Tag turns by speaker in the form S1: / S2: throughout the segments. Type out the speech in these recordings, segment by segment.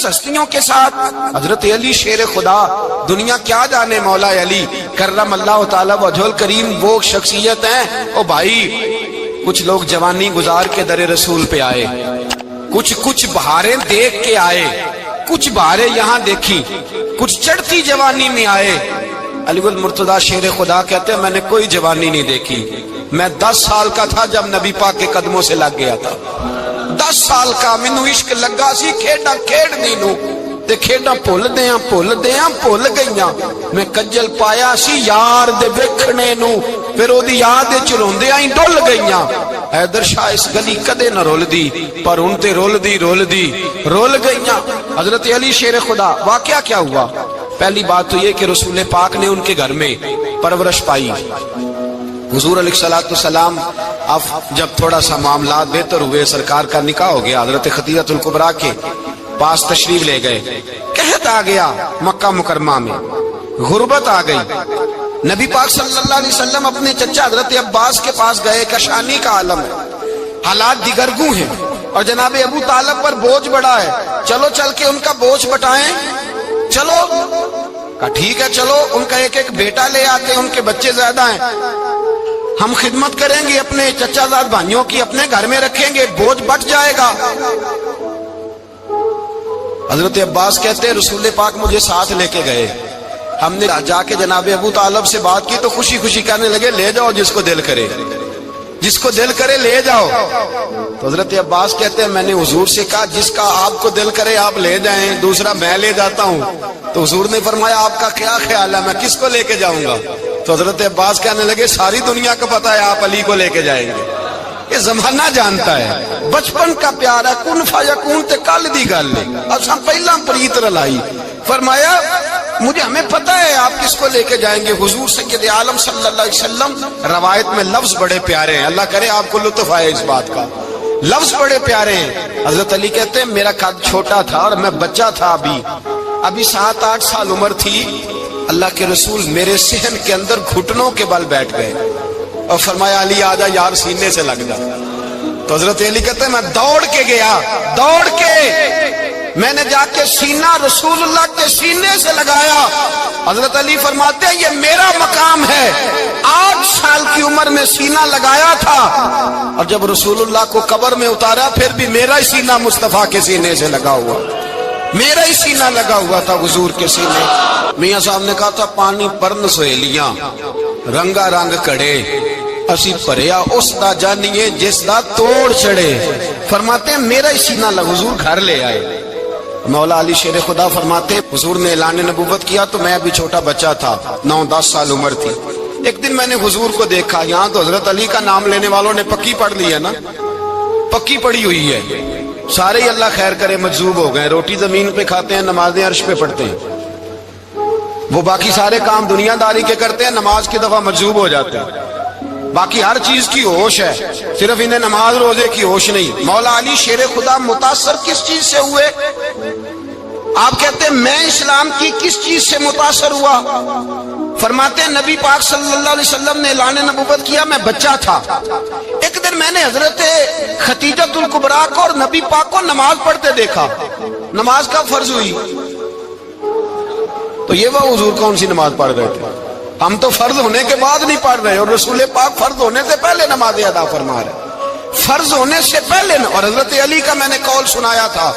S1: زبردست ہستیوں کے ساتھ حضرت علی شیر خدا، دنیا کیا جانے مولا علی کرم اللہ تعالی وجہ الکریم وہ شخصیت ہیں۔ او بھائی کچھ لوگ جوانی گزار کے در رسول پہ آئے، کچھ بہاریں دیکھ کے آئے، کچھ بہاریں یہاں دیکھی، کچھ چڑھتی جوانی میں آئے۔ علی المرتضیٰ شیر خدا کہتے ہیں میں نے کوئی جوانی نہیں دیکھی، میں 10 سال کا تھا جب نبی پاک کے قدموں سے لگ گیا تھا، 10 سال کا مینوں عشق لگا سی، کھیڈا کھیڈنی نو تے کھیڈا بھول گئیاں، میں کجل پایا سی یار دے ویکھنے نو، پھر او دی یاد وچ روندیاں ہی ڈل گئیاں۔ حیدر شاہ اس گلی کدے نہ رول دی، پر ہن تے رول گئیاں۔ حضرت علی شیر خدا، واقعہ کیا ہوا؟ پہلی بات تو یہ کہ رسول پاک نے ان کے گھر میں پرورش پائی۔ حضور علیہ السلام اب جب تھوڑا سا معاملات بہتر ہوئے، سرکار کا نکاح ہو گیا، حضرت خدیجہ الکبریٰ کے پاس تشریف لے گئے، قحط آ گیا مکہ مکرمہ میں، غربت آ گئی۔ نبی پاک صلی اللہ علیہ وسلم اپنے چچا حضرت عباس کے پاس گئے، کشانی کا عالم ہے، حالات دیگرگوں ہیں، اور جناب ابو طالب پر بوجھ بڑا ہے، چلو چل کے ان کا بوجھ بٹائیں، چلو کہا ٹھیک ہے چلو، ان کا ایک بیٹا لے آتے ہیں، ان کے بچے زیادہ ہیں، ہم خدمت کریں گے اپنے چچا زاد بھائیوں کی، اپنے گھر میں رکھیں گے، بوجھ بٹ جائے گا۔ حضرت عباس کہتے ہیں رسول پاک مجھے ساتھ لے کے گئے، ہم نے جا کے جناب ابو طالب سے بات کی تو خوشی خوشی کہنے لگے لے جاؤ جس کو دل کرے لے جاؤ۔ تو حضرت عباس کہتے ہیں میں نے حضور سے کہا جس کا آپ کو دل کرے آپ لے جائیں، دوسرا میں لے جاتا ہوں۔ تو حضور نے فرمایا آپ کا کیا خیال ہے میں کس کو لے کے جاؤں گا؟ تو حضرت عباس کہنے لگے ساری دنیا کو پتا ہے آپ علی کو لے کے جائیں گے، یہ زمانہ جانتا ہے، بچپن کا پیار ہے، کن فیکون تے کل دی گل ہے، اب ہم پہلا پریت رلائی۔ فرمایا ہمیں پتہ ہے آپ کس کو لے کے جائیں گے، حضور سید عالم صلی اللہ علیہ وسلم۔ روایت میں لفظ بڑے پیارے ہیں، اللہ کرے آپ کو لطف آئے اس بات کا، لفظ بڑے پیارے ہیں۔ حضرت علی کہتے ہیں میرا قد چھوٹا تھا اور میں بچہ تھا، ابھی 7-8 سال عمر تھی، اللہ کے رسول میرے صحن کے اندر گھٹنوں کے بل بیٹھ گئے اور فرمایا علی آجا یار سینے سے لگ جا۔ تو حضرت علی کہتے ہیں میں دوڑ کے گیا، میں نے جا کے سینہ رسول اللہ کے سینے سے لگایا۔ حضرت علی فرماتے ہیں یہ میرا مقام ہے، 8 سال کی عمر میں سینہ لگایا تھا، اور جب رسول اللہ کو قبر میں اتارا پھر بھی میرا ہی سینہ مصطفیٰ کے سینے سے لگا ہوا، میرا ہی سینہ لگا ہوا تھا حضور کے سینے۔ میاں صاحب نے کہا تھا پانی پرن سہیلیاں رنگا رنگ کڑے، اسی پریا اس دا جانیے جس دا توڑ چڑے۔ فرماتے ہیں میرا ہی سینہ لگا، حضور گھر لے آئے۔ مولا علی شیر خدا فرماتے حضور نے اعلان نبوت کیا تو میں ابھی چھوٹا بچہ تھا، 9-10 سال عمر تھی۔ ایک دن میں نے حضور کو دیکھا، یہاں تو حضرت علی کا نام لینے والوں نے پکی پڑھ لی ہے نا، پکی پڑھی ہوئی ہے، سارے ہی اللہ خیر کرے مجذوب ہو گئے، روٹی زمین پہ کھاتے ہیں، نمازیں عرش پہ پڑھتے ہیں، وہ باقی سارے کام دنیا داری کے کرتے ہیں، نماز کی دفعہ مجذوب ہو جاتے ہیں، باقی ہر چیز کی ہوش ہے، صرف انہیں نماز روزے کی ہوش نہیں۔ مولا علی شیر خدا متاثر کس چیز سے ہوئے؟ آپ کہتے ہیں میں اسلام کی کس چیز سے متاثر ہوا؟ فرماتے ہیں نبی پاک صلی اللہ علیہ وسلم نے اعلان نبوت کیا، میں بچہ تھا، ایک دن میں نے حضرت خدیجہ الکبریٰ کو اور نبی پاک کو نماز پڑھتے دیکھا۔ نماز کب فرض ہوئی؟ تو یہ وہ حضور کون سی نماز پڑھ رہے تھے؟ ہم تو فرض ہونے کے بعد نہیں پڑھ رہے، اور رسول پاک فرض ہونے سے پہلے نماز ادا فرما رہے، فرض ہونے سے پہلے۔ اور حضرت علی کا میں نے قول سنایا تھا،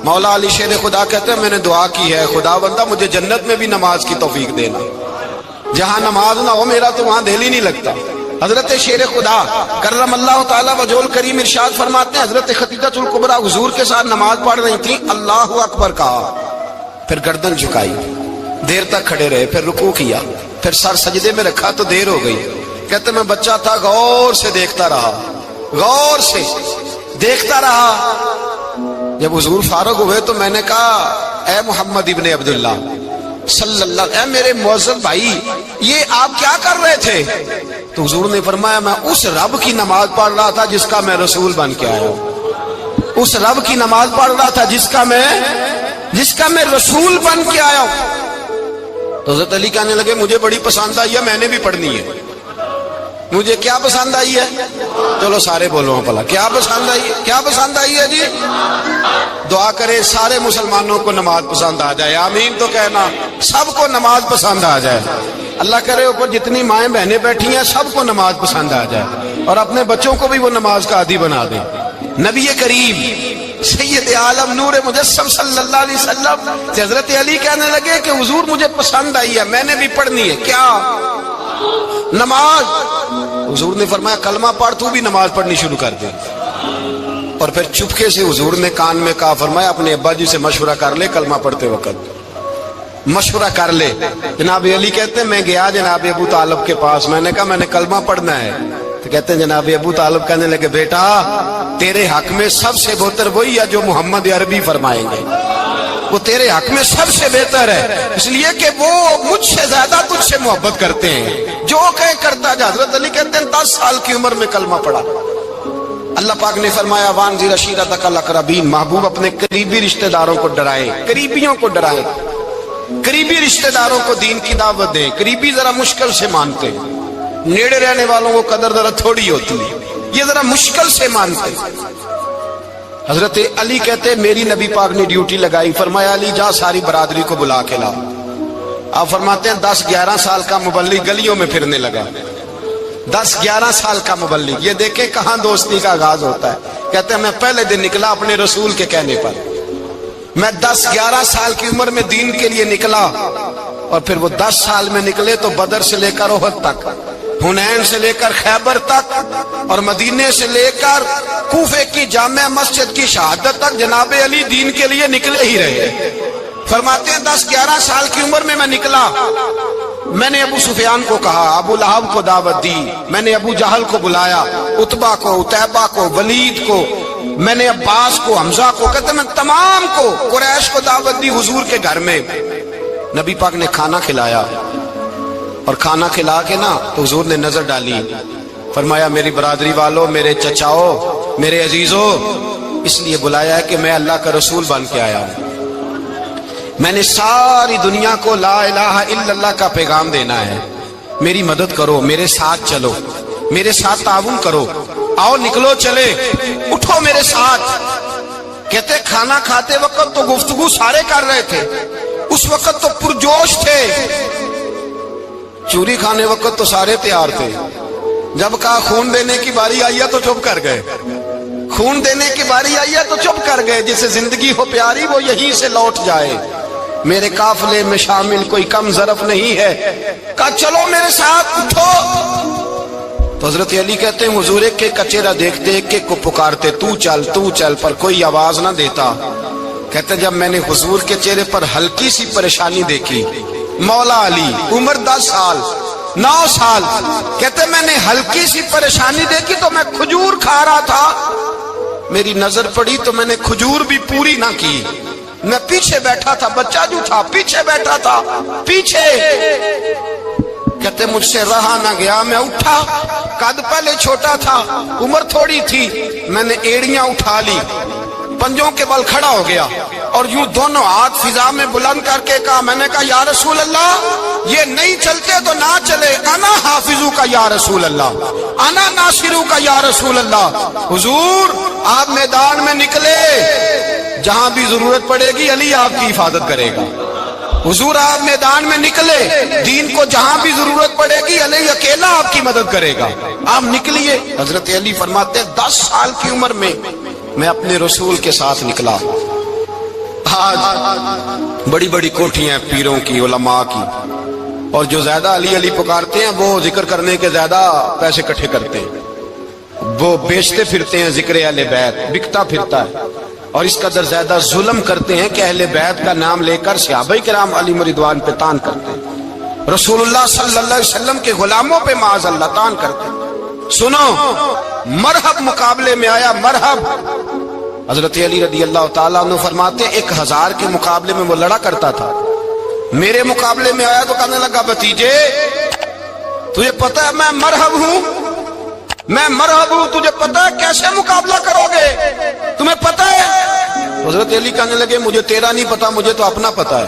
S1: مولا علی شیر خدا کہتے ہیں میں نے دعا کی ہے خدا بندہ مجھے جنت میں بھی نماز کی توفیق دینا، جہاں نماز نہ ہو میرا تو وہاں دل ہی نہیں لگتا۔ حضرت شیر خدا کرم اللہ تعالی وجہ الکریم ارشاد فرماتے ہیں حضرت خدیجہ الکبریٰ حضور کے ساتھ نماز پڑھ رہی تھی، اللہ اکبر کہا، پھر گردن جھکائی، دیر تک کھڑے رہے، پھر رکوع کیا، پھر سر سجدے میں رکھا تو دیر ہو گئی۔ کہتے میں بچہ تھا، غور سے دیکھتا رہا، غور سے دیکھتا رہا۔ جب حضور فارغ ہوئے تو میں نے کہا اے محمد ابن عبداللہ صلی اللہ، اے میرے معزز بھائی یہ آپ کیا کر رہے تھے؟ تو حضور نے فرمایا میں اس رب کی نماز پڑھ رہا تھا جس کا میں رسول بن کے آیا ہوں، اس رب کی نماز پڑھ رہا تھا جس کا میں رسول بن کے آیا ہوں۔ تو حضرت علی کہنے لگے مجھے بڑی پسند آئی ہے، میں نے بھی پڑھنی ہے۔ مجھے کیا پسند آئی ہے؟ چلو سارے بولو بھلا کیا پسند آئی ہے؟ کیا پسند آئی ہے جی؟ دعا کرے سارے مسلمانوں کو نماز پسند آ جائے، آمین تو کہنا، سب کو نماز پسند آ جائے۔ اللہ کرے اوپر جتنی مائیں بہنیں بیٹھی ہیں سب کو نماز پسند آ جائے، اور اپنے بچوں کو بھی وہ نماز کا عادی بنا دیں۔ نبی کریم سید عالم نور مجسم صلی اللہ علیہ وسلم سے حضرت علی کہنے لگے کہ حضور مجھے پسند آئی ہے، میں نے بھی پڑھنی ہے۔ کیا؟ نماز۔ حضور نے فرمایا کلمہ پڑھ، تو بھی نماز پڑھنی شروع کر دے۔ اور پھر چپکے سے حضور نے کان میں کہا، فرمایا اپنے ابا جی سے مشورہ کر لے کلمہ پڑھتے وقت، مشورہ کر لے۔ جناب علی کہتے ہیں میں گیا جناب ابو طالب کے پاس، میں نے کہا میں نے کلمہ پڑھنا ہے، تو کہتے ہیں جناب ابو طالب کہنے لگے بیٹا تیرے حق میں سب سے بہتر وہی ہے جو محمد عربی فرمائیں گے، وہ تیرے حق میں سب سے بہتر ہے، اس لیے کہ وہ مجھ سے زیادہ تجھ سے محبت کرتے ہیں، جو کہے کرتا جا۔ حضرت علی کہتے ہیں 10 سال کی عمر میں کلمہ پڑھا۔ اللہ پاک نے فرمایا وانذر عشیرتک الاقربین، محبوب اپنے قریبی رشتہ داروں کو ڈرائے، قریبیوں کو ڈرائے، قریبی رشتہ داروں کو دین کی دعوت دیں۔ قریبی ذرا مشکل سے مانتے، نیڑے رہنے والوں کو قدر ذرا تھوڑی ہوتی ہے، یہ ذرا مشکل سے مانتے۔ حضرت علی کہتے میری نبی پاک نے ڈیوٹی لگائی، فرمایا علی جا ساری برادری کو بلا کے لا۔ آپ فرماتے ہیں 10-11 سال کا مبلغ گلیوں میں پھرنے لگا، 10-11 سال کا مبلغ، یہ دیکھیں کہاں دوستی کا آغاز ہوتا ہے۔ کہتے ہیں میں پہلے دن نکلا اپنے رسول کے کہنے پر، میں 10-11 سال کی عمر میں دین کے لیے نکلا، اور پھر وہ 10 سال میں نکلے تو بدر سے لے کر احد تک، حنین سے لے کر خیبر تک، اور مدینے سے لے کر کوفے کی جامع مسجد کی شہادت تک جناب علی دین کے لیے نکلے ہی رہے۔ فرماتے ہیں 10-11 سال کی عمر میں نکلا، میں نے ابو سفیان کو کہا، ابو لہب کو دعوت دی، میں نے ابو جہل کو بلایا، عتبہ کو، عتیبہ کو، ولید کو، میں نے عباس کو، حمزہ کو، کہتے میں تمام کو، قریش کو دعوت دی حضور کے گھر میں۔ نبی پاک نے کھانا کھلایا، اور کھانا کھلا کے نا تو حضور نے نظر ڈالی، فرمایا میری برادری والوں، میرے چچاؤ، میرے عزیزوں، اس لیے بلایا ہے کہ میں اللہ کا رسول بن کے آیا ہوں، میں نے ساری دنیا کو لا الہ الا اللہ کا پیغام دینا ہے، میری مدد کرو، میرے ساتھ چلو، میرے ساتھ تعاون کرو، آؤ نکلو چلے، اٹھو میرے ساتھ۔ کہتے کھانا کھاتے وقت تو گفتگو سارے کر رہے تھے، اس وقت تو پرجوش تھے، چوری کھانے وقت تو سارے تیار تھے، جب کہا خون دینے کی باری آئی ہے تو چپ کر گئے، خون دینے کی باری آئی ہے تو چپ کر گئے، جسے زندگی ہو پیاری وہ یہیں سے لوٹ جائے، میرے قافلے میں شامل کوئی کم ظرف نہیں ہے، کہا چلو میرے ساتھ اٹھو۔ تو حضرت علی کہتے ہیں حضور ایک ایک کا چہرہ دیکھتے، ایک ایک کو پکارتے، تو چل، پر کوئی آواز نہ دیتا۔ کہتے جب میں نے حضور کے چہرے پر ہلکی سی پریشانی دیکھی، مولا علی عمر 10 سال 9 سال، کہتے میں نے ہلکی سی پریشانی دیکھی تو میں کھجور کھا رہا تھا، میری نظر پڑی تو میں نے کھجور بھی پوری نہ کی، میں پیچھے بیٹھا تھا، بچہ جو تھا پیچھے بیٹھا تھا، پیچھے۔ کہتے مجھ سے رہا نہ گیا، میں اٹھا، قد پہلے چھوٹا تھا، عمر تھوڑی تھی، میں نے ایڑیاں اٹھا لی، پنجوں کے بل کھڑا ہو گیا، اور یوں دونوں ہاتھ فضا میں بلند کر کے کہا، میں نے کہا یا رسول اللہ یہ نہیں چلتے تو نہ چلے، انا حافظو کا یا رسول اللہ، انا ناصرو کا یا رسول اللہ۔ حضور آپ میدان میں نکلے، جہاں بھی ضرورت پڑے گی علی آپ کی حفاظت کرے گا، حضور آپ میدان میں نکلے، دین کو جہاں بھی ضرورت پڑے گی علی اکیلا آپ کی مدد کرے گا، آپ نکلیے۔ حضرت علی فرماتے 10 سال کی عمر میں میں اپنے رسول کے ساتھ نکلا۔ آج بڑی بڑی کوٹھیاں ہیں پیروں کی، علماء کی، اور جو زیادہ علی علی پکارتے ہیں وہ ذکر کرنے کے زیادہ پیسے اکٹھے کرتے ہیں، وہ بیچتے پھرتے ہیں ذکر اہل بیت، بکتا پھرتا ہے، اور اس قدر زیادہ ظلم کرتے ہیں کہ اہل بیت کا نام لے کر صحابہ کرام علی رضوان پہ تان کرتے ہیں، رسول اللہ صلی اللہ علیہ وسلم کے غلاموں پہ معاذ اللہ تان کرتے ہیں۔ سنو، مرحب مقابلے میں آیا، مرحب۔ حضرت علی رضی اللہ تعالیٰ عنہ فرماتے 1000 کے مقابلے میں وہ لڑا کرتا تھا، میرے مقابلے میں آیا تو کہنے لگا بھتیجے تجھے پتہ ہے میں مرحب ہوں، میں مرحب ہوں، تجھے پتہ ہے کیسے مقابلہ کرو گے، تمہیں پتہ ہے؟ حضرت علی کہنے لگے مجھے تیرا نہیں پتا، مجھے تو اپنا پتہ ہے۔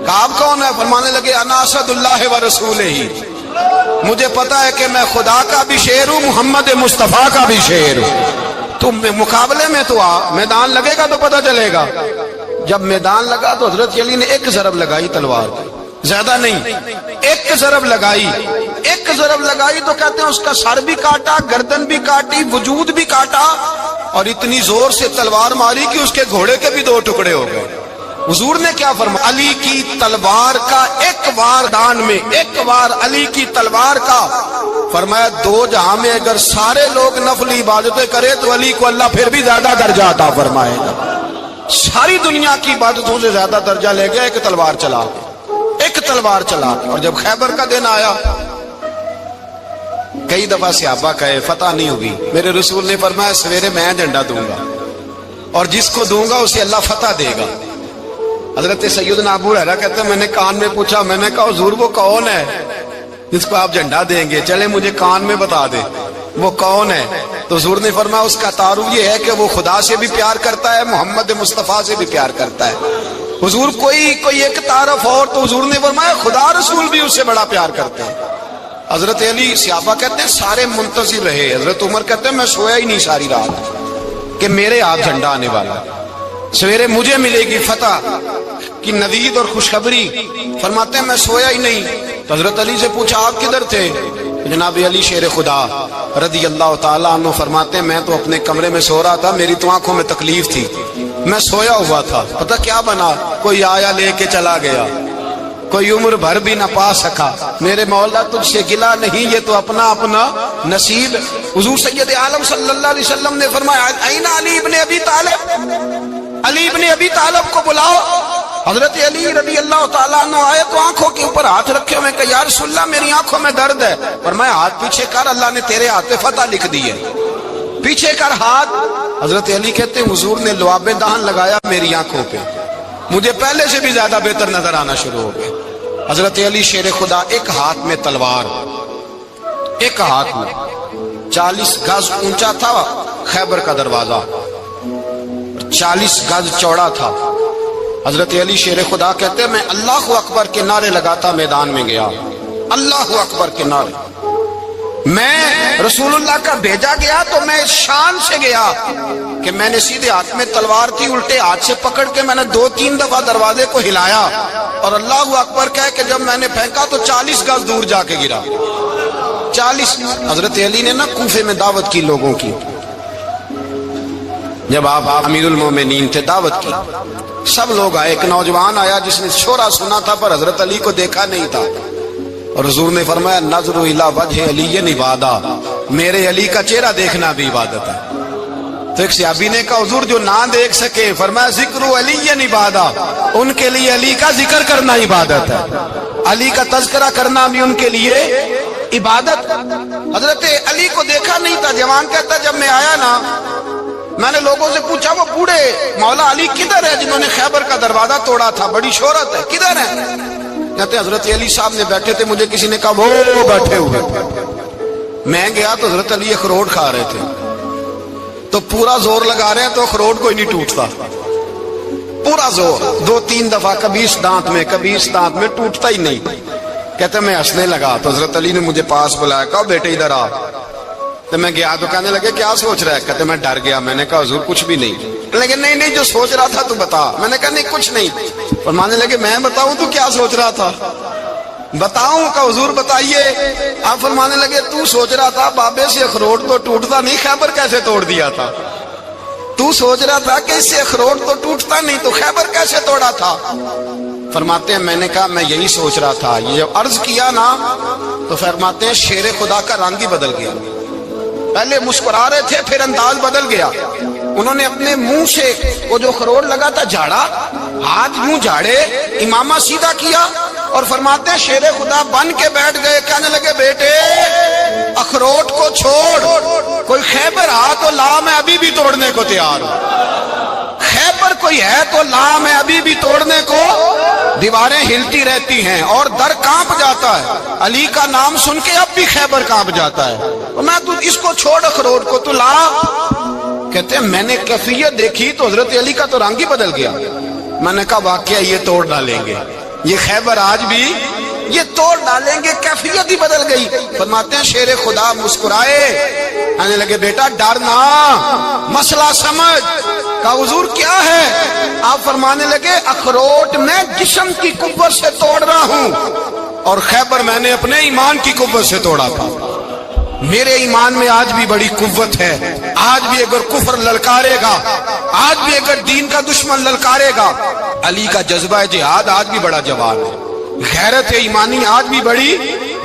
S1: کہا آپ کون ہے؟ فرمانے لگے انا اسد اللہ و رسولہ، مجھے پتا ہے کہ میں خدا کا بھی شیر ہوں، محمد مصطفیٰ کا بھی شیر ہوں۔ تم مقابلے میں تو آ، میدان لگے گا تو پتہ چلے گا۔ جب میدان لگا تو حضرت علی نے ایک ضرب لگائی تلوار کی، زیادہ نہیں، ایک ضرب لگائی۔ ایک ضرب لگائی تو کہتے ہیں اس کا سر بھی کاٹا، گردن بھی کاٹی، وجود بھی کاٹا، اور اتنی زور سے تلوار ماری کہ اس کے گھوڑے کے بھی 2 ٹکڑے ہو گئے۔ حضور نے کیا فرمایا؟ علی کی تلوار کا ایک وار دان میں، ایک وار علی کی تلوار کا، فرمایا 2 جہاں میں اگر سارے لوگ نفلی عبادتیں کرے تو علی کو اللہ پھر بھی زیادہ درجہ عطا فرمائے گا۔ ساری دنیا کی عبادتوں سے زیادہ درجہ لے گیا ایک تلوار چلا کے، ایک تلوار چلا کے۔ اور جب خیبر کا دن آیا، کئی دفعہ صحابہ کہے فتح نہیں ہوگی، میرے رسول نے فرمایا سویرے میں جھنڈا دوں گا اور جس کو دوں گا اسے اللہ فتح دے گا۔ حضرت سیدنا ابو ہریرہ کہتے ہیں میں نے کان میں پوچھا، میں نے کہا حضور وہ کون ہے جس کو آپ جھنڈا دیں گے؟ چلے مجھے کان میں بتا دے وہ کون ہے۔ تو حضور نے فرمایا اس کا تعارف یہ ہے کہ وہ خدا سے بھی پیار کرتا ہے، محمد مصطفیٰ سے بھی پیار کرتا ہے۔ حضور کوئی ایک تعارف اور، تو حضور نے فرمایا خدا رسول بھی اس سے بڑا پیار کرتے ہیں۔ حضرت علی، صحابہ کہتے ہیں سارے منتظر رہے۔ حضرت عمر کہتے ہیں میں سویا ہی نہیں ساری رات کہ میرے ہاتھ جھنڈا آنے والا، سویرے مجھے ملے گی فتح کی نوید اور خوشخبری۔ فرماتے ہیں میں سویا ہی نہیں۔ تو حضرت علی سے پوچھا آپ کدھر تھے؟ جناب علی شیر خدا رضی اللہ تعالیٰ عنہ فرماتے ہیں میں تو اپنے کمرے میں سو رہا تھا، میری تو آنکھوں میں تکلیف تھی، میں سویا ہوا تھا، پتہ کیا بنا، کوئی آیا لے کے چلا گیا، کوئی عمر بھر بھی نہ پا سکا۔ میرے مولا تجھ سے گلا نہیں، یہ تو اپنا اپنا نصیب۔ حضور سید عالم صلی اللہ علیہ وسلم نے فرمایا این علی ابن ابی طالب، علی ابن ابی طالب کو بلاؤ۔ حضرت علی رضی اللہ تعالیٰ عنہ آئے تو آنکھوں کے اوپر ہاتھ رکھے ہوئے کہ یا رسول اللہ میری آنکھوں میں درد ہے۔ فرمایا ہاتھ پیچھے کر، اللہ نے تیرے ہاتھ پہ فتح لکھ دی ہے، پیچھے کر ہاتھ۔ حضرت علی کہتے ہیں حضور نے لعاب دہن لگایا میری آنکھوں پہ، مجھے پہلے سے بھی زیادہ بہتر نظر آنا شروع ہو گیا۔ حضرت علی شیر خدا، ایک ہاتھ میں تلوار، ایک ہاتھ میں 40 گز اونچا تھا خیبر کا دروازہ، 40 گز چوڑا تھا۔ حضرت علی شیر خدا کہتے ہیں میں اللہ اکبر کے نعرے لگاتا میدان میں گیا، اللہ اکبر کے نعرے۔ میں رسول اللہ کا بھیجا گیا تو میں شان سے گیا کہ میں نے سیدھے ہاتھ میں تلوار تھی، الٹے ہاتھ سے پکڑ کے میں نے 2-3 دفعہ دروازے کو ہلایا اور اللہ اکبر کہہ کہ جب میں نے پھینکا تو 40 گز دور جا کے گرا، 40۔ حضرت علی نے نا کوفے میں دعوت کی لوگوں کی، جب آپ امیر المومنین تھے، دعوت کی، سب لوگ آئے۔ ایک نوجوان آیا جس نے شورا سنا تھا پر حضرت علی کو دیکھا نہیں تھا، اور حضور نے فرمایا نظر الی وجہ علی عبادہ، میرے علی کا چہرہ دیکھنا بھی عبادت ہے۔ تو ایک صحابی نے کہا حضور جو نہ دیکھ سکے، فرمایا ذکر علی عبادہ، ان کے لیے علی کا ذکر کرنا عبادت ہے، علی کا تذکرہ کرنا بھی ان کے لیے عبادت۔ حضرت علی کو دیکھا نہیں تھا۔ جوان کہتا جب میں آیا نا، میں نے لوگوں سے پوچھا وہ بوڑھے مولا علی کدھر ہے جنہوں نے خیبر کا دروازہ توڑا تھا، بڑی شہرت ہے، کدھر ہے؟ کہتے حضرت علی صاحب نے بیٹھے تھے، مجھے کسی نے کہا وہ بیٹھے ہوئے۔ میں گیا تو حضرت علی اخروٹ کھا رہے تھے، تو پورا زور لگا رہے ہیں تو اخروٹ کوئی نہیں ٹوٹتا، پورا زور 2-3 دفعہ، کبھی اس دانت میں کبھی اس دانت میں، ٹوٹتا ہی نہیں۔ کہتے میں ہنسنے لگا تو حضرت علی نے مجھے پاس بلایا، کہا بیٹے ادھر آ۔ تو میں گیا تو کہنے لگے کیا سوچ رہا ہے؟ کہتے میں ڈر گیا۔ میں نے کہا حضور کچھ بھی نہیں۔ لیکن نہیں جو سوچ رہا تھا تو بتا۔ میں نے کہا نہیں کچھ نہیں۔ فرمانے لگے میں بتاؤں تو کیا سوچ رہا تھا؟ بتاؤں؟ کہ حضور بتائیے۔ آپ فرمانے لگے تو سوچ رہا تھا بابے سے اخروٹ تو ٹوٹتا نہیں، خیبر کیسے توڑ دیا تھا؟ تو سوچ رہا تھا کہ اس سے اخروٹ تو ٹوٹتا نہیں تو خیبر کیسے توڑا تھا؟ فرماتے ہیں میں نے کہا میں یہی سوچ رہا تھا۔ یہ جب عرض کیا نا تو فرماتے ہیں شیر خدا کا رنگ ہی بدل گیا، پہلے مسکرا رہے تھے پھر انداز بدل گیا۔ انہوں نے اپنے منہ سے وہ جو خروٹ لگا تھا جھاڑا، ہاتھ منہ جھاڑے، امامہ سیدھا کیا اور فرماتے ہیں شیر خدا بن کے بیٹھ گئے۔ کہنے لگے بیٹے اخروٹ کو چھوڑ، کوئی خیبر آ تو لا، میں ابھی بھی توڑنے کو تیار ہوں۔ خیبر کوئی ہے تو لا، میں ابھی بھی توڑنے کو۔ دیواریں ہلتی رہتی ہیں اور در کانپ جاتا ہے، علی کا نام سن کے اب بھی خیبر کانپ جاتا ہے۔ میں تو اس کو چھوڑ اخروٹ کو تو لا۔ کہتے ہیں میں نے کیفیت دیکھی تو حضرت علی کا تو رنگ ہی بدل گیا۔ میں نے کہا واقعہ یہ توڑ ڈالیں گے، یہ خیبر آج بھی یہ توڑ ڈالیں گے، کیفیت ہی بدل گئی۔ فرماتے ہیں شیر خدا مسکرائے، کہنے لگے بیٹا ڈرنا، مسئلہ سمجھ۔ کہا حضور کیا ہے؟ آپ فرمانے لگے اخروٹ میں جسم کی قوت سے توڑ رہا ہوں، اور خیبر میں نے اپنے ایمان کی قوت سے توڑا تھا۔ میرے ایمان میں آج بھی بڑی قوت ہے، آج بھی اگر کفر للکارے گا، آج بھی اگر دین کا دشمن للکارے گا، علی کا جذبہ جہاد آج بھی بڑا جوان ہے، غیرت ایمانی آج بھی بڑی،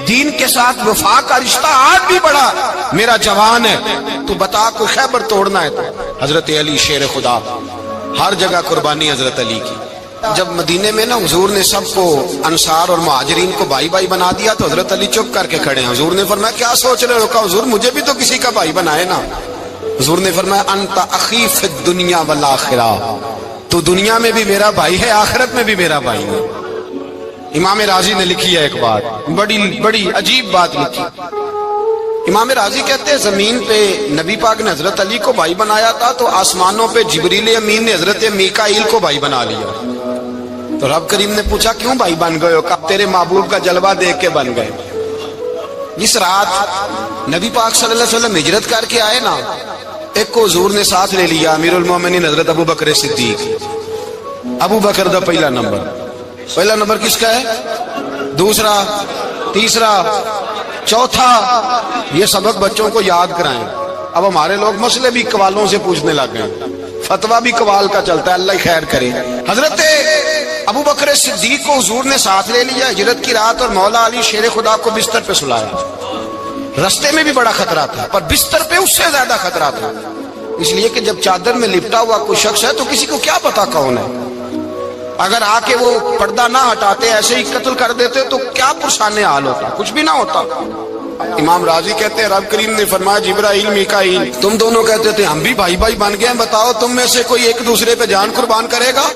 S1: دین کے ساتھ وفا کا رشتہ آج بھی بڑا میرا جوان ہے۔ تو بتا کوئی خیبر توڑنا ہے تو حضرت علی شیر خدا، ہر جگہ قربانی حضرت علی کی۔ جب مدینے میں نا حضور نے سب کو انصار اور مہاجرین کو بھائی بھائی بنا دیا تو حضرت علی چپ کر کے کھڑے ہیں۔ حضور نے فرمایا کیا سوچ رہے ہو؟ کہا حضور مجھے بھی تو کسی کا بھائی بنائے نا۔ حضور نے فرمایا انت اخی فی الدنیا والآخرہ، تو دنیا میں بھی میرا بھائی ہے، آخرت میں بھی میرا بھائی ہے۔ امام راضی نے لکھی ہے ایک بات، بڑی عجیب بات لکھی۔ امام راضی کہتے ہیں زمین پہ نبی پاک نے حضرت علی کو بھائی بنایا تھا تو آسمانوں پہ جبریل امین نے حضرت میکائیل کو بھائی بنا لیا۔ تو رب کریم نے پوچھا کیوں بھائی بن گئے ہو؟ کہا تیرے محبوب کا جلوہ دیکھ کے بن گئے۔ جس رات نبی پاک صلی اللہ علیہ وسلم ہجرت کر کے آئے نا، ایک کو حضور نے ساتھ لے لیا، امیر المومنین حضرت ابو بکر صدیق۔ ابو بکر دا پہلا نمبر کس کا ہے؟ دوسرا، تیسرا، چوتھا۔ یہ سبق بچوں کو یاد کرائیں۔ اب ہمارے لوگ مسئلے بھی قوالوں سے پوچھنے لگ گئے، فتویٰ بھی قوال کا چلتا ہے، اللہ ہی خیر کرے۔ حضرت ابو بکر صدیق کو حضور نے ساتھ لے لیا ہجرت کی رات، اور مولا علی شیر خدا کو بستر پہ سلایا۔ رستے میں بھی بڑا خطرہ تھا، پر بستر پہ اس سے زیادہ خطرہ تھا، اس لیے کہ جب چادر میں لپٹا ہوا کوئی شخص ہے تو کسی کو کیا پتا کون ہے، اگر آ کے وہ پردہ نہ ہٹاتے ایسے ہی قتل کر دیتے تو کیا پرسان حال ہوتا، کچھ بھی نہ ہوتا۔ امام راضی کہتے ہیں رب کریم نے فرمایا جبرائیل میکائیل تم دونوں کہتے تھے ہم بھی بھائی بھائی بن گئے ہیں، بتاؤ تم میں سے کوئی ایک دوسرے پہ جان قربان کرے گا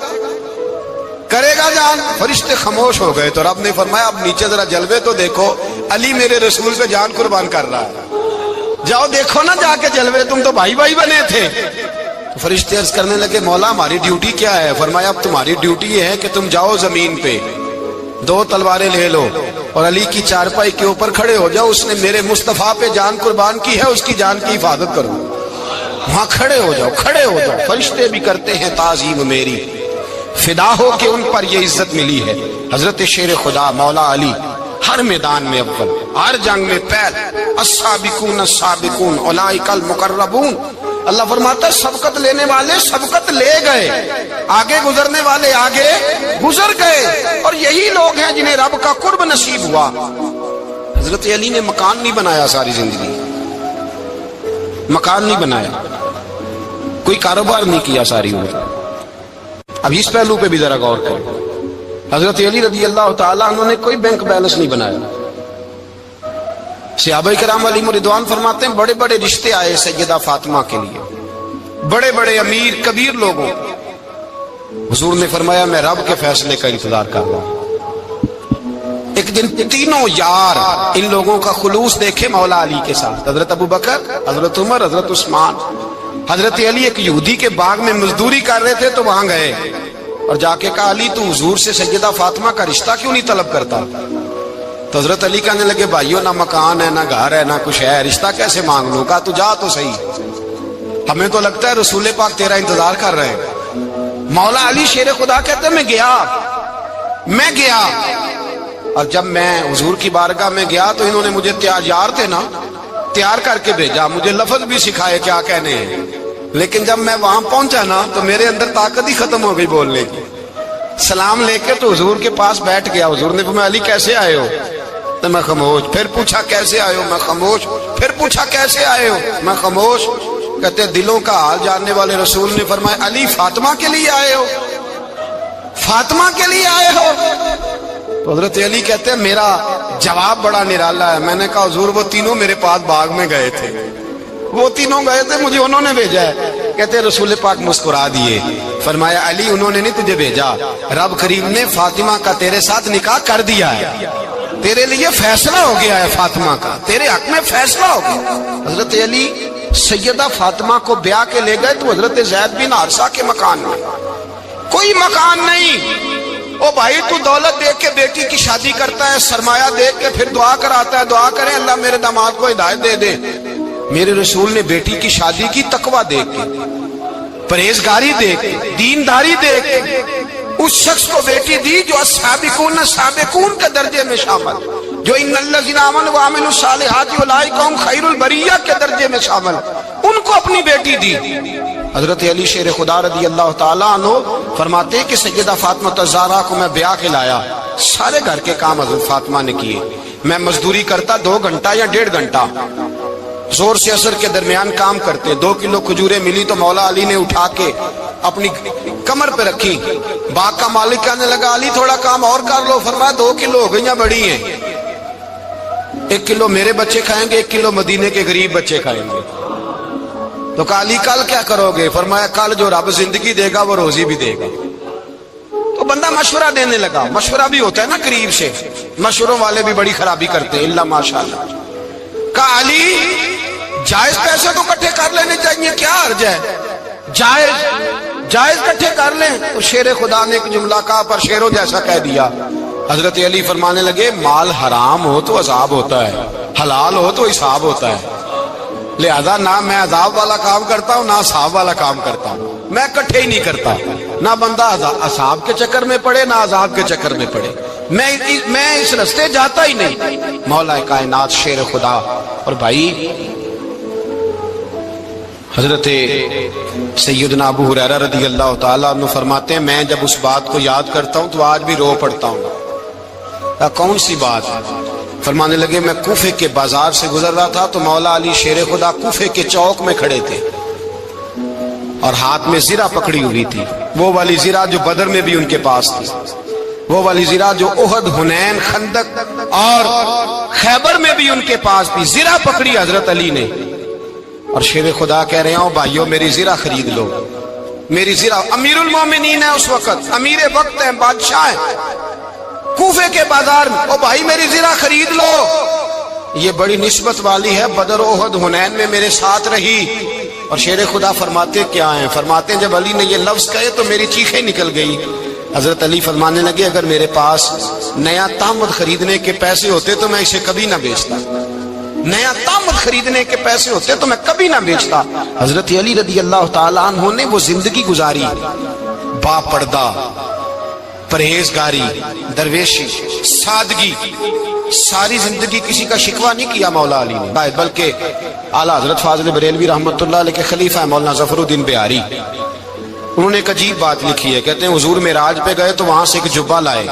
S1: جان؟ فرشتے خاموش ہو گئے تو رب نے فرمایا اب نیچے ذرا جلوے تو دیکھو، علی میرے رسول پہ جان قربان کر رہا ہے، جاؤ دیکھو نا جا کے جلوے، تم تو بھائی بھائی بنے تھے۔ فرشتے عرض کرنے لگے مولا ہماری ڈیوٹی کیا ہے؟ فرمایا اب تمہاری ڈیوٹی یہ ہے کہ تم جاؤ زمین پہ 2 تلواریں لے لو اور علی کی چارپائی کے اوپر کھڑے ہو جاؤ، اس نے میرے مصطفیٰ پہ جان قربان کی ہے، اس کی جان کی حفاظت کرو۔ وہاں کھڑے ہو جاؤ۔ فرشتے بھی کرتے ہیں تعظیم میری، فدا ہو کہ ان پر یہ عزت ملی ہے۔ حضرت شیر خدا مولا علی ہر میدان میں اول، ہر جنگ میں پہل، السابقون السابقون اولئک المقربون۔ اللہ فرماتا ہے سبقت لینے والے سبقت لے گئے، آگے گزرنے والے آگے گزر گئے، اور یہی لوگ ہیں جنہیں رب کا قرب نصیب ہوا۔ حضرت علی نے مکان نہیں بنایا، ساری زندگی مکان نہیں بنایا، کوئی کاروبار نہیں کیا ساری عمر۔ اب اس پہلو پہ بھی ذرا غور کریں، حضرت علی رضی اللہ تعالیٰ انہوں نے کوئی بینک بیلنس نہیں بنایا۔ صحابہ کرام علیہم رضوان فرماتے ہیں بڑے بڑے رشتے آئے سیدہ فاطمہ کے لیے، بڑے بڑے امیر کبیر لوگوں، حضور نے فرمایا میں رب کے فیصلے کا انتظار کر رہا ہوں۔ ایک دن تینوں یار ان لوگوں کا خلوص دیکھے مولا علی کے ساتھ، حضرت ابو بکر، حضرت عمر، حضرت عثمان۔ حضرت علی ایک یہودی کے باغ میں مزدوری کر رہے تھے تو وہاں گئے اور جا کے کہا علی تو حضور سے سیدہ فاطمہ کا رشتہ کیوں نہیں طلب کرتا؟ تو حضرت علی کہنے لگے بھائیو نہ مکان ہے، نہ گھر ہے، نہ کچھ ہے، رشتہ کیسے مانگ لوں؟ کہا تو جا تو صحیح، ہمیں تو لگتا ہے رسول پاک تیرا انتظار کر رہے ہیں۔ مولا علی شیر خدا کہتے ہیں میں گیا اور جب میں حضور کی بارگاہ میں گیا تو انہوں نے مجھے یار تھے نا، تیار کر کے بھیجا، مجھے لفظ بھی سکھائے کیا کہنے ہیں، لیکن جب میں وہاں پہنچا نا تو میرے اندر طاقت ہی ختم ہو گئی بولنے کی۔ سلام لے کے تو حضور کے پاس بیٹھ گیا، حضور نے فرمایا علی کیسے آئے ہو؟ تو میں خاموش، پھر پوچھا کیسے آئے ہو؟ میں خاموش، پھر پوچھا کیسے آئے ہو؟ میں خاموش۔ کہتے دلوں کا حال جاننے والے رسول نے فرمایا علی فاطمہ کے لیے آئے ہو؟ فاطمہ کے لیے آئے ہو؟ تو حضرت علی کہتے ہیں میرا جواب بڑا نرالا ہے، میں نے کہا حضور وہ تینوں میرے پاس باغ میں گئے تھے، وہ تینوں گئے تھے، مجھے انہوں نے بھیجا ہے۔ کہتے ہیں رسول پاک مسکرا دیے، فرمایا علی انہوں نے نہیں تجھے بھیجا، رب کریم نے فاطمہ کا تیرے ساتھ نکاح کر دیا ہے، تیرے لیے فیصلہ ہو گیا ہے فاطمہ کا، تیرے حق میں فیصلہ ہو گیا۔ حضرت علی سیدہ فاطمہ کو بیاہ کے لے گئے تو حضرت زید بن حارثہ کے مکان میں، کوئی مکان نہیں، او بھائی تو دولت دیکھ کے بیٹی کی شادی کرتا ہے، سرمایہ دیکھ کے پھر دعا کراتا ہے، دعا کریں اللہ میرے داماد کو ہدایت دے دے۔ میرے رسول نے بیٹی کی شادی کی تقوی دیکھ کے، پرہیزگاری دیکھ کے، دینداری دیکھ کے اس شخص کو بیٹی دی جو السابقون السابقون کے درجے میں شامل، جو ان الذین آمنوا وعملوا الصالحات اولئک هم خیر البریہ کے درجے میں شامل، ان کو اپنی بیٹی دی۔ حضرت علی شیر خدا رضی اللہ تعالیٰ عنہ فرماتے ہیں کہ سیدہ فاطمہ الزہرا کو میں بیاہ کے لایا، سارے گھر کے کام حضرت فاطمہ نے کیے، میں مزدوری کرتا 2 گھنٹہ یا 1.5 گھنٹہ، زور سے عصر کے درمیان کام کرتے، 2 کلو کھجوریں ملی تو مولا علی نے اٹھا کے اپنی کمر پہ رکھی، باغ کا مالک کہنے لگا علی تھوڑا کام اور کر لو، فرمایا 2 کلو ہو گئیں بڑی ہیں، 1 کلو میرے بچے کھائیں گے، 1 کلو مدینے کے غریب بچے کھائیں گے۔ تو کہا علی کل کیا کرو گے؟ فرمایا کل جو رب زندگی دے گا وہ روزی بھی دے گا۔ تو بندہ مشورہ دینے لگا، مشورہ بھی ہوتا ہے نا قریب سے، مشوروں والے بھی بڑی خرابی کرتے ہیں اللہ ماشاءاللہ۔ کہا علی جائز پیسے تو کٹھے کر لینے چاہیے، کیا حرج ہے، جائز کٹھے کر لیں۔ تو شیر خدا نے ایک جملہ کہا پر شیروں جیسا کہہ دیا۔ حضرت علی فرمانے لگے مال حرام ہو تو عذاب ہوتا ہے، حلال ہو تو حساب ہوتا ہے، لہذا نہ میں عذاب والا کام کرتا ہوں نہ حساب والا کام کرتا ہوں، میں کٹھے ہی نہیں کرتا، نہ بندہ حساب کے چکر میں پڑے نہ عذاب کے چکر میں پڑے، میں اس رستے جاتا ہی نہیں۔ مولا کائنات شیر خدا۔ اور بھائی حضرت سیدنا ابو ہریرہ رضی اللہ تعالیٰ عنہ فرماتے ہیں میں جب اس بات کو یاد کرتا ہوں تو آج بھی رو پڑتا ہوں۔ کون سی بات؟ فرمانے لگے میں کوفے کے بازار سے گزر رہا تھا تو مولا علی شیر خدا کوفے کے چوک میں کھڑے تھے اور ہاتھ میں زرہ پکڑی ہوئی تھی، وہ والی زرہ جو بدر میں بھی ان کے پاس تھی، وہ والی زرہ جو احد، حنین، خندق اور خیبر میں بھی ان کے پاس تھی، زرہ پکڑی حضرت علی نے اور شیر خدا کہہ رہے ہوں بھائیو میری زرہ خرید لو، میری زرہ۔ امیر المومنین ہے اس وقت، امیر وقت ہے، بادشاہ ہے کوفے کے بازار میں، او بھائی میری زرہ خرید لو۔ یہ بڑی نسبت والی ہے، بدر احد حنین میں میرے ساتھ رہی۔ اور شیر خدا فرماتے کیا ہیں؟ فرماتے ہیں جب علی نے یہ لفظ کہے تو میری چیخیں نکل گئی۔ حضرت علی فرمانے لگے اگر میرے پاس نیا تامد خریدنے کے پیسے ہوتے تو میں اسے کبھی نہ بیچتا، نیا تامد خریدنے کے پیسے ہوتے تو میں کبھی نہ بیچتا۔ حضرت علی رضی اللہ تعالیٰ عنہ نے وہ زندگی گزاری، با پردہ، پرہیزگاری، درویشی، سادگی، ساری زندگی کسی کا شکوہ نہیں کیا مولا علی نے، بلکہ اعلیٰ حضرت فاضل بریلوی رحمۃ اللہ علیہ کے خلیفہ مولانا ظفر الدین بہاری، انہوں نے ایک عجیب بات لکھی ہے، کہتے ہیں حضور معراج پہ گئے تو وہاں سے ایک جبہ لائے،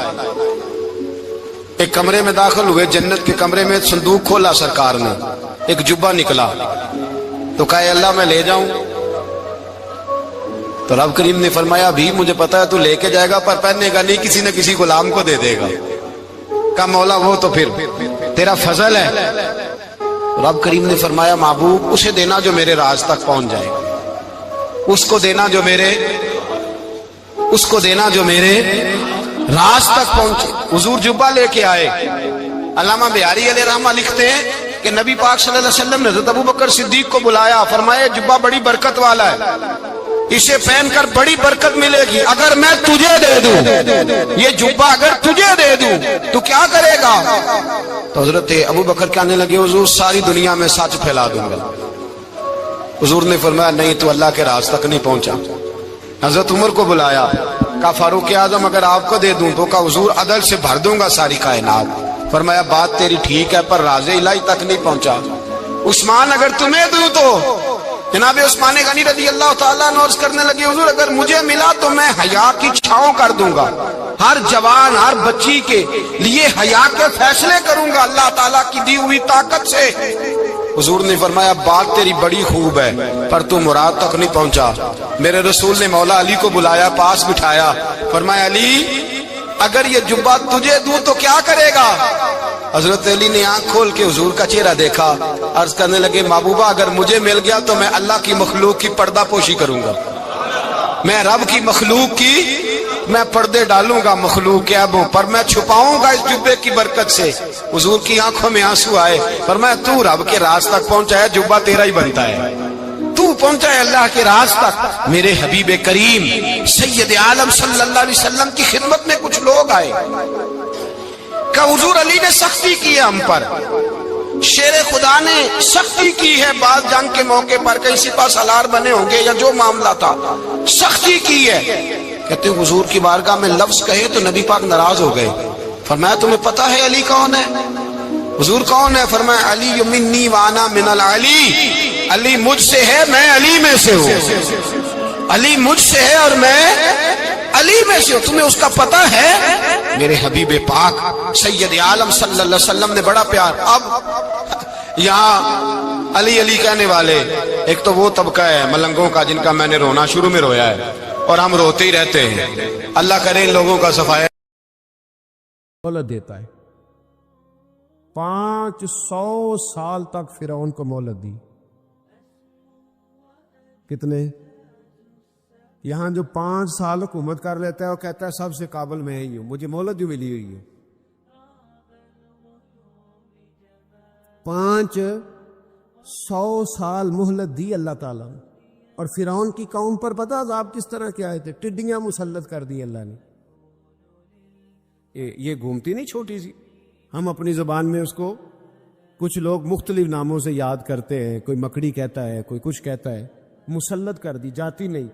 S1: ایک کمرے میں داخل ہوئے، جنت کے کمرے میں صندوق کھولا سرکار نے، ایک جبہ نکلا تو کہا اللہ میں لے جاؤں؟ تو رب کریم نے فرمایا بھی مجھے پتا ہے تو لے کے جائے گا پر پہننے گا نہیں، کسی نہ کسی غلام کو دے دے گا۔ کہا مولا وہ تو پھر تیرا فضل ہے۔ رب کریم نے فرمایا محبوب اسے دینا جو میرے راز تک پہنچ جائے، اس کو دینا جو میرے راز تک پہنچے۔ حضور جبہ لے کے آئے۔ علامہ بہاری علیہ رحمہ لکھتے ہیں کہ نبی پاک صلی اللہ علیہ وسلم نے حضرت ابوبکر صدیق کو بلایا، فرمایا جبہ بڑی برکت والا ہے، اسے پہن کر بڑی برکت ملے گی، اگر میں تجھے دے دوں یہ جبہ، اگر تجھے دے دوں تو کیا کرے گا؟ تو حضرت ابوبکر کہنے لگے حضور ساری دنیا میں سچ پھیلا دوں گا۔ حضور نے فرمایا نہیں تو اللہ کے راز تک نہیں پہنچا۔ حضرت عمر کو بلایا، کہا فاروق اعظم اگر آپ کو دے دوں تو کہا حضور عدل سے بھر دوں گا ساری کائنات۔ فرمایا بات تیری ٹھیک ہے پر راز الہی تک نہیں پہنچا۔ عثمان اگر تمہیں دوں تو جناب عثمان غنی رضی اللہ تعالیٰ عنہ عرض کرنے لگے حضور اگر مجھے ملا تو میں حیا کی چھاؤں کر دوں گا، ہر جوان ہر بچی کے لیے حیا کے فیصلے کروں گا اللہ تعالیٰ کی دی ہوئی طاقت سے۔ حضور نے فرمایا بات تیری بڑی خوب ہے پر تو مراد تک نہیں پہنچا۔ میرے رسول نے مولا علی کو بلایا، پاس بٹھایا، فرمایا علی اگر یہ جبہ تجھے دوں تو کیا کرے گا؟ حضرت علی نے آنکھ کھول کے حضور کا چہرہ دیکھا، عرض کرنے لگے محبوبہ اگر مجھے مل گیا تو میں اللہ کی مخلوق کی پردہ پوشی کروں گا، میں رب کی مخلوق کی میں پردے ڈالوں گا مخلوق کے عیبوں پر، میں چھپاؤں گا اس جبے کی برکت سے۔ حضور کی آنکھوں میں آنسو آئے، فرمایا تو رب کے راز تک پہنچا ہے، جبہ تیرا ہی بنتا ہے، تو پہنچا ہے اللہ کے راز تک۔ میرے حبیب کریم سید عالم صلی اللہ علیہ وسلم کی خدمت میں کچھ لوگ آئے کہ حضور علی نے سختی کی ہے ہم پر، شیر خدا نے سختی کی ہے، بعض جنگ کے موقع پر کہیں سپہ سالار بنے ہوں گے یا جو معاملہ تھا، سختی کی ہے۔ کہتے ہیں حضور کی بارگاہ میں لفظ کہے تو نبی پاک ناراض ہو گئے۔ فرمایا تمہیں پتہ ہے علی کون ہے؟ حضور کون ہے؟ فرمایا علی منی وانا من العلی، علی مجھ سے ہے میں علی میں سے ہوں، علی مجھ سے ہے اور میں علی میں سے ہوں، تمہیں اس کا پتہ ہے؟ میرے حبیب پاک سید عالم صلی اللہ علیہ وسلم نے بڑا پیار۔ اب یہاں علی علی کہنے والے ایک تو وہ طبقہ ہے ملنگوں کا جن کا میں نے رونا شروع میں رویا ہے اور ہم روتے ہی رہتے ہیں، اللہ کرے ان لوگوں کا صفایا
S2: مہلت دیتا ہے۔ 500 سال تک فرعون کو مہلت دی۔ کتنے؟ یہاں جو 5 سال حکومت کر لیتا ہے وہ کہتا ہے سب سے قابل میں ہی ہوں، مجھے مہلت جو ملی ہوئی ہے۔ 500 سال مہلت دی اللہ تعالیٰ نے، اور فرعون کی قوم پر پتہ عذاب کس طرح کے آئے تھے؟ ٹڈیاں مسلط کر دی اللہ نے۔ یہ گھومتی نہیں چھوٹی سی، ہم اپنی زبان میں اس کو کچھ لوگ مختلف ناموں سے یاد کرتے ہیں، کوئی مکڑی کہتا ہے، کوئی کچھ کہتا ہے، مسلط کر دی، جاتی نہیں۔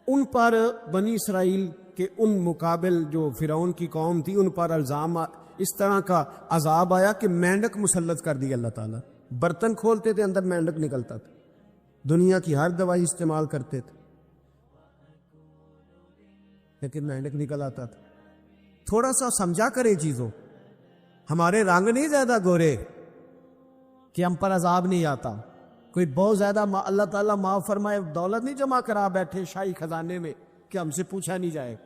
S2: ان پر بنی اسرائیل کے ان مقابل جو فرعون کی قوم تھی ان پر الزام اس طرح کا عذاب آیا کہ مینڈک مسلط کر دی اللہ تعالیٰ۔ برتن کھولتے تھے اندر مینڈک نکلتا تھا، دنیا کی ہر دوائی استعمال کرتے تھے لیکن مینڈک نکل آتا تھا۔ تھوڑا سا سمجھا کرے چیزوں، ہمارے رنگ نہیں زیادہ گورے کہ ہم پر عذاب نہیں آتا، کوئی بہت زیادہ اللہ تعالیٰ معاف فرمائے دولت نہیں جمع کرا بیٹھے شاہی خزانے میں کہ ہم سے پوچھا نہیں جائے۔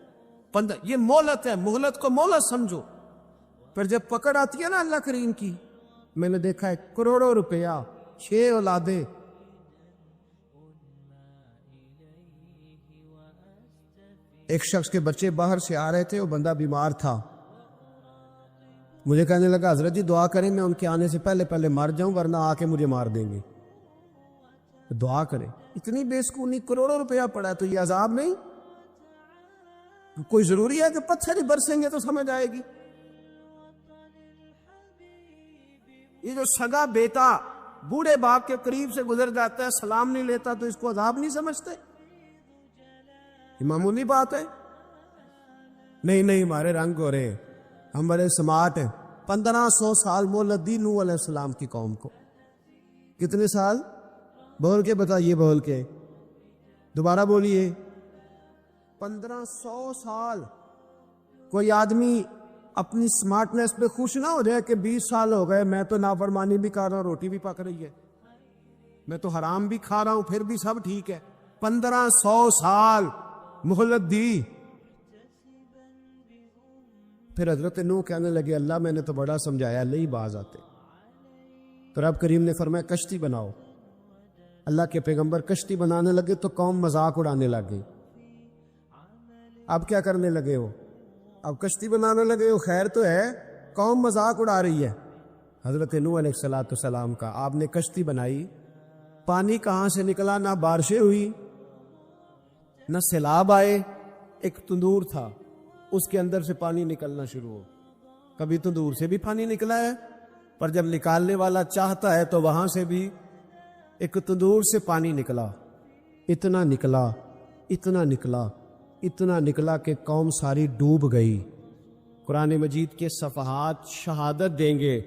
S2: یہ مہلت ہے، مہلت کو مہلت سمجھو، پھر جب پکڑ آتی ہے نا اللہ کریم کی، میں نے دیکھا ہے کروڑوں روپیہ، 6 اولادیں، ایک شخص کے بچے باہر سے آ رہے تھے، وہ بندہ بیمار تھا، مجھے کہنے لگا حضرت جی دعا کریں میں ان کے آنے سے پہلے پہلے مر جاؤں ورنہ آ کے مجھے مار دیں گے، دعا کریں۔ اتنی بے سکونی، کروڑوں روپیہ پڑا ہے تو یہ عذاب نہیں؟ کوئی ضروری ہے کہ پتھر ہی برسیں گے تو سمجھ آئے گی؟ یہ جو سگا بیٹا بوڑھے باپ کے قریب سے گزر جاتا ہے سلام نہیں لیتا تو اس کو عذاب نہیں سمجھتے؟ یہ معمولی بات ہے؟ نہیں ہمارے رنگ ہو رہے ہیں، ہم بڑے سمارٹ ہیں۔ 1500 سال مہلت دی نوح علیہ السلام کی قوم کو۔ کتنے سال؟ بول کے بتائیے، بول کے دوبارہ بولیے۔ 1500 سال۔ کوئی آدمی اپنی سمارٹنس پہ خوش نہ ہو جائے کہ 20 سال ہو گئے میں تو نافرمانی بھی کر رہا ہوں، روٹی بھی پک رہی ہے، میں تو حرام بھی کھا رہا ہوں، پھر بھی سب ٹھیک ہے۔ 1500 سال مہلت دی۔ پھر حضرت نوح کہنے لگے اللہ میں نے تو بڑا سمجھایا، اللہ ہی باز آتے۔ تو رب کریم نے فرمایا کشتی بناؤ۔ اللہ کے پیغمبر کشتی بنانے لگے تو قوم مذاق اڑانے لگ گئی۔ اب کیا کرنے لگے ہو؟ اب کشتی بنانے لگے ہو، خیر تو ہے، قوم مذاق اڑا رہی ہے حضرت نوح علیہ السلام کا۔ آپ نے کشتی بنائی، پانی کہاں سے نکلا؟ نہ بارشیں ہوئی نہ سیلاب آئے، ایک تندور تھا اس کے اندر سے پانی نکلنا شروع ہو۔ کبھی تندور سے بھی پانی نکلا ہے، پر جب نکالنے والا چاہتا ہے تو وہاں سے بھی ایک تندور سے پانی نکلا، اتنا نکلا اتنا نکلا اتنا نکلا کہ قوم ساری ڈوب گئی۔ قرآن مجید کے صفحات شہادت دیں گے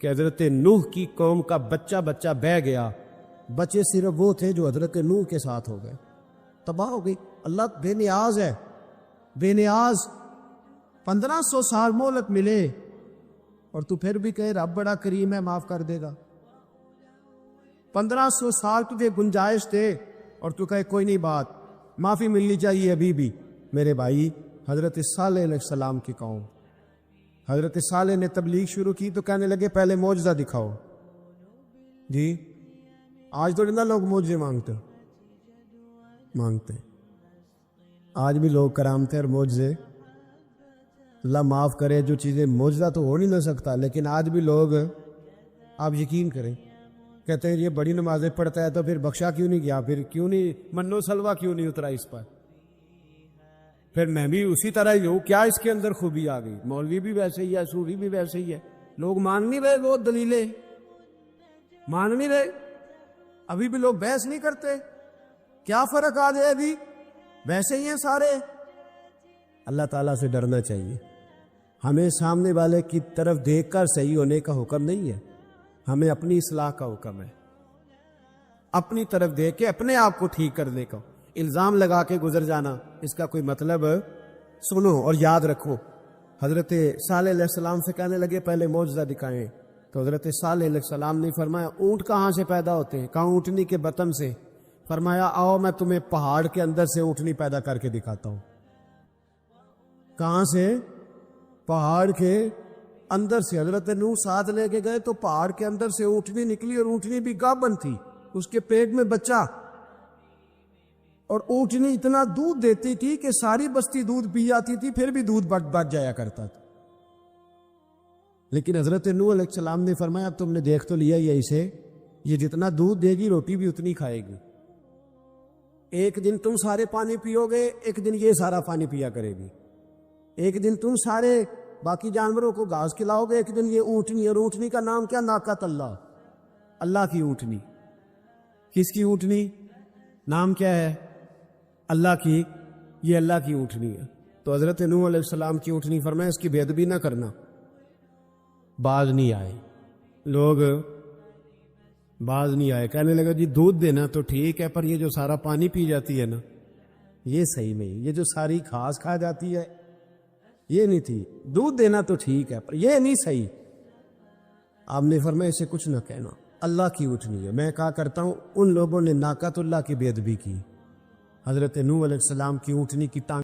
S2: کہ حضرت نوح کی قوم کا بچہ بچہ بہہ گیا، بچے صرف وہ تھے جو حضرت نوح کے ساتھ ہو گئے، تباہ ہو گئی۔ اللہ بے نیاز ہے، بے نیاز۔ 1500 سال مہلت ملے اور تو پھر بھی کہے رب بڑا کریم ہے معاف کر دے گا۔ 1500 سال تجھے گنجائش دے اور تو کہے کوئی نہیں بات، معافی ملنی چاہیے ابھی بھی۔ میرے بھائی، حضرت صالح علیہ السلام کی قوم، حضرت صالح نے تبلیغ شروع کی تو کہنے لگے پہلے معجزہ دکھاؤ۔ جی آج تو نہ لوگ معجزے مانگتے آج بھی لوگ کرامتے اور معجزے، اللہ معاف کرے، جو چیزیں معجزہ تو ہو نہیں نہ سکتا، لیکن آج بھی لوگ، آپ یقین کریں کہتے ہیں یہ بڑی نمازیں پڑھتا ہے تو پھر بخشا کیوں نہیں گیا، پھر کیوں نہیں منو سلوا کیوں نہیں اترا اس پر، پھر میں بھی اسی طرح ہی ہوں، کیا اس کے اندر خوبی آ گئی؟ مولوی بھی ویسے ہی ہے، صوفی بھی ویسے ہی ہے، لوگ مان نہیں رہے، وہ دلیلیں مان نہیں رہے، ابھی بھی لوگ بحث نہیں کرتے، کیا فرق آ جائے؟ ابھی ویسے ہی ہیں سارے۔ اللہ تعالیٰ سے ڈرنا چاہیے، ہمیں سامنے والے کی طرف دیکھ کر صحیح ہونے کا حکم نہیں ہے، ہمیں اپنی اصلاح کا حکم ہے، اپنی طرف دیکھ کے اپنے آپ کو ٹھیک کرنے کا۔ الزام لگا کے گزر جانا اس کا کوئی مطلب؟ سنو اور یاد رکھو، حضرت صالح علیہ السلام سے کہنے لگے پہلے معجزہ دکھائیں، تو حضرت صالح علیہ السلام نے فرمایا اونٹ کہاں سے پیدا ہوتے ہیں؟ کہاں؟ اونٹنی کے بطن سے۔ فرمایا آؤ میں تمہیں پہاڑ کے اندر سے اونٹنی پیدا کر کے دکھاتا ہوں۔ کہاں سے؟ پہاڑ کے اندر سے۔ حضرت نوح ساتھ لے کے گئے تو پہاڑ کے اندر سے اونٹنی نکلی، اور اونٹنی بھی گابن تھی، اس کے پیٹ میں بچہ، اور اونٹنی اتنا دودھ دیتی تھی کہ ساری بستی دودھ پی جاتی تھی، پھر بھی دودھ بچ جایا کرتا تھا۔ لیکن حضرت نوح علیہ السلام نے فرمایا اب تم نے دیکھ تو لیا ہی اسے، یہ جتنا دودھ دے گی روٹی بھی اتنی کھائے گی، ایک دن تم سارے پانی پیو گے، ایک دن یہ سارا پانی پیا کرے گی، ایک دن تم سارے باقی جانوروں کو گھاس کھلاؤ گے، ایک دن یہ اونٹنی، اور اونٹنی کا نام کیا؟ ناقۃ اللہ، اللہ کی اونٹنی۔ کس کی اونٹنی؟ نام کیا ہے؟ اللہ کی، یہ اللہ کی اونٹنی ہے۔ تو حضرت نوح علیہ السلام کی اونٹنی فرمایا اس کی بے ادبی نہ کرنا۔ باز نہیں آئے لوگ، باز نہیں آئے، کہنے لگا جی دودھ دینا تو ٹھیک ہے، پر یہ جو سارا پانی پی جاتی ہے نا یہ صحیح نہیں، یہ جو ساری گھاس کھا جاتی ہے یہ نہیں تھی، دودھ دینا تو ٹھیک ہے پر یہ نہیں صحیح۔ آپ نے فرمایا اسے کچھ نہ کہنا، اللہ کی اونٹنی ہے۔ میں کہا کرتا ہوں ان لوگوں نے ناقۃ اللہ کی بے ادبی کی، حضرت نوح علیہ السلام کی اونٹنی کی ٹانگ